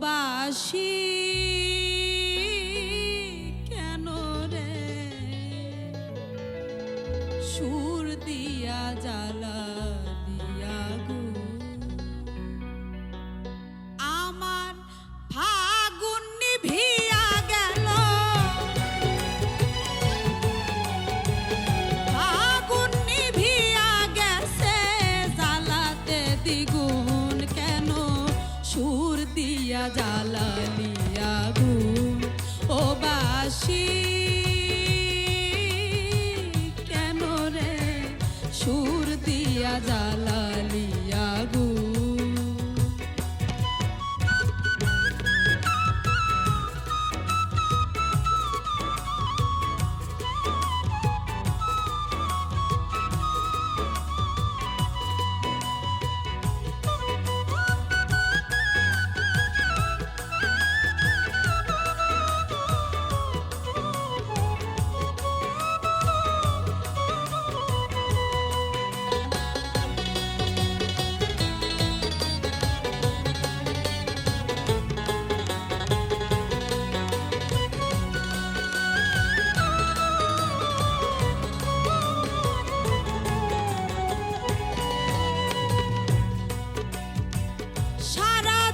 বাসি কেন রে সুর দিয়া জ্বালা দিয়া গো আমার ফাগুন নিভিয়া গেল ফাগুন নিভিয়া গেছে জ্বালাতে দ্বিগুণ কেন সুর দিয়া জ্বালালিয়া গুণ ও বাসি কেন রে সুর দিয়া জ্বালালিয়া গুণ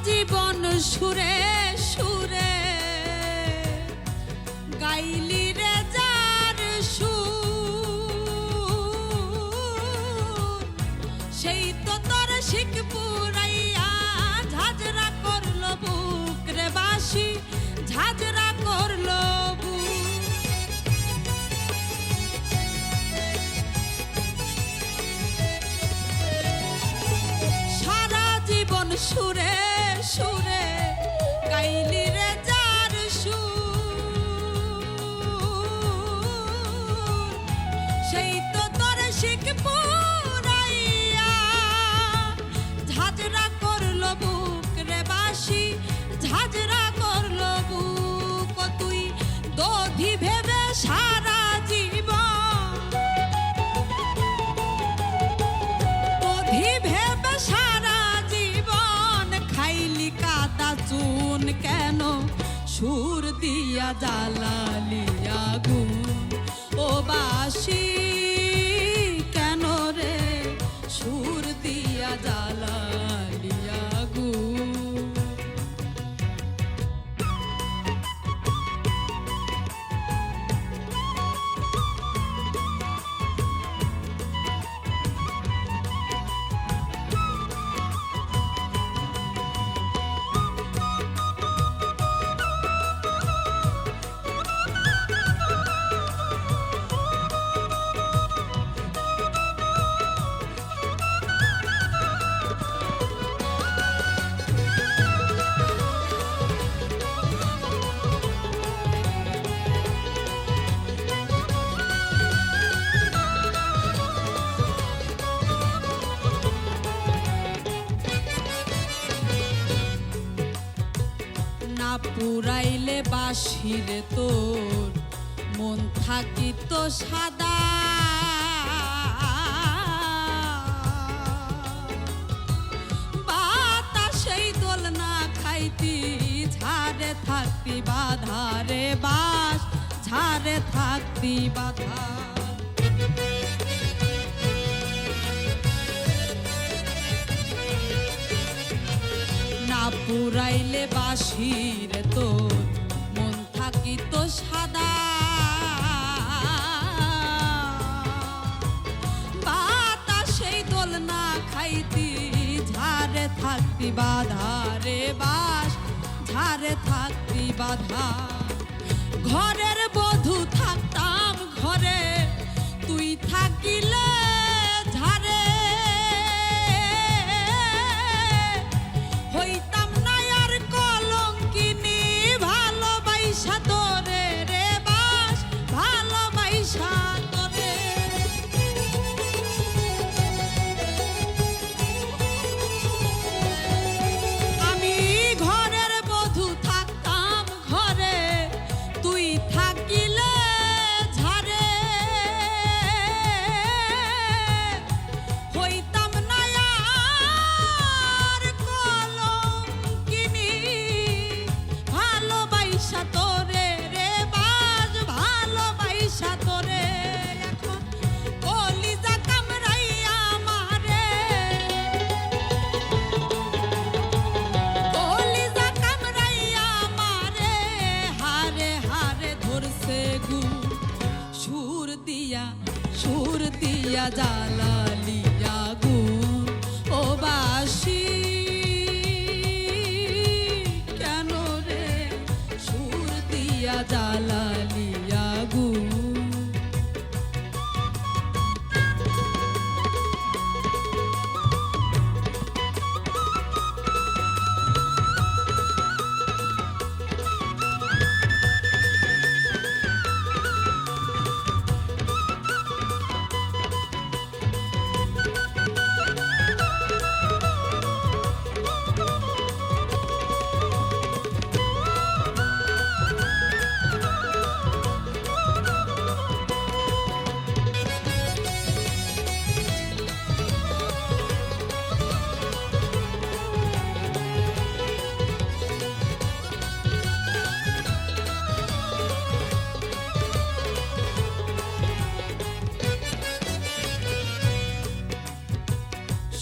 জীবন সুরে সুরে গাইলি রে যার সুর সেই তো তোর শিখ পুরাইয়া ঝাঁঝরা করলো বুক রে বাসি ঝাঁঝরা করলো বুক সারা জীবন সুরে সুরে গাইলি রে যার সুর সেই তো তোর শিখ পুরাইয়া ঝাঁঝরা করলো বুক রে বাসি ঝাঁঝরা করলো বুক তুই দধি ভেবে সারা জীবন দধি ভেবে সারা চুন কেন সুর দিয়া জ্বালালিয়া গুণ ও বাসি কেন রে সুর দিয়া জ্বালালিয়া গুণ না পুরাইলে বাসিরে তোর মন থাকিত সাদা বাতাসেই দোল না খাইতি ঝাড়ে থাকতি বাধা রে বাস ঝাড়ে থাকতি বাধা না পুরাইলে বাসির তোর মন থাকিত সাদা বাতাসেই দোল না খাইতি ঝাড়ে থাকতি বাধা রে বাস ঝাড়ে থাকতি বাধা ঘরের বধূ থাকতাম ঘরে তুই থাকিলে ঝাড়ে হইতাম না আর কলঙ্কিনী ভালোবাসা তোরে রে বাস ভালোবাসা তোরে আমি ঘরের বধূ থাকতাম ঘরে তুই থাকিলে ঝাড়ে দিয়া জ্বালালিয়া গুণ ও বাসি কেন রে সুর দিয়া জ্বালালিয়া গুণ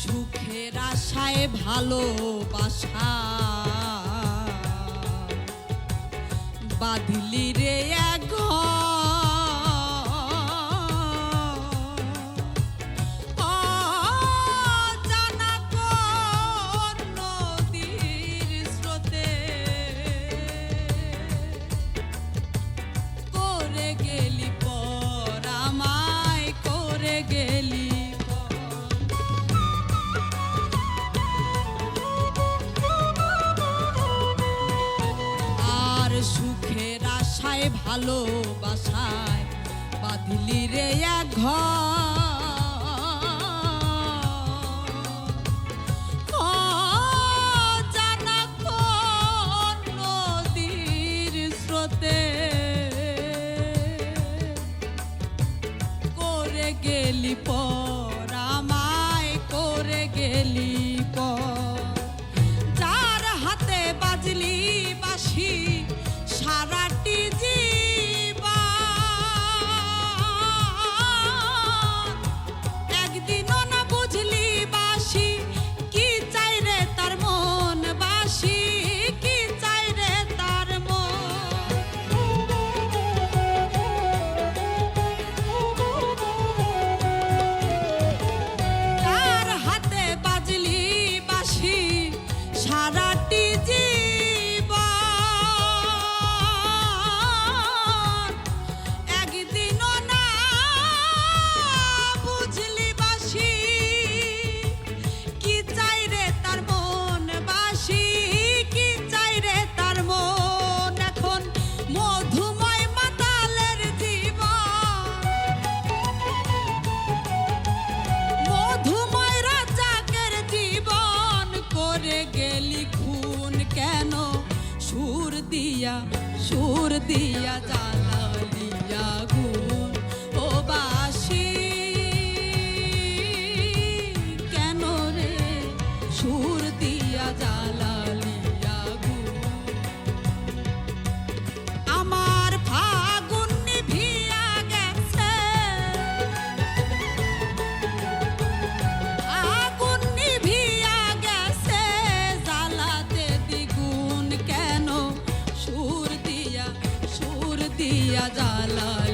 সুখের আশায় ভালোবাসা বাঁধলি রে এক অজানা কোন নদীর স্রোতে করে গেলি পর আমায় করে গেলি সুখের আশায় ভালোবাসায় বাঁধলি রে এক অজানা কোন নদীর স্রোতে করে গেলি পর আমায় করে গেলি পর যার হাতে বাজলি বাঁশি সারাটি জীবন একদিনও না বুঝলি বাঁশি কি চাই রে তার মন বাঁশি কি চাই রে তার মন যার হাতে বাজলি বাঁশি সারাটি সুর দিয়া জ্বালালিয়া গুণ ও বাসি কেন রে সুর দিয়া জ্বালালিয়া গুণ আমার ফাগুন নিভিয়া গেছে আগুন নিভিয়া গেছে জ্বালাতে দ্বিগুণ কেন সুর দিয়া জ্বালা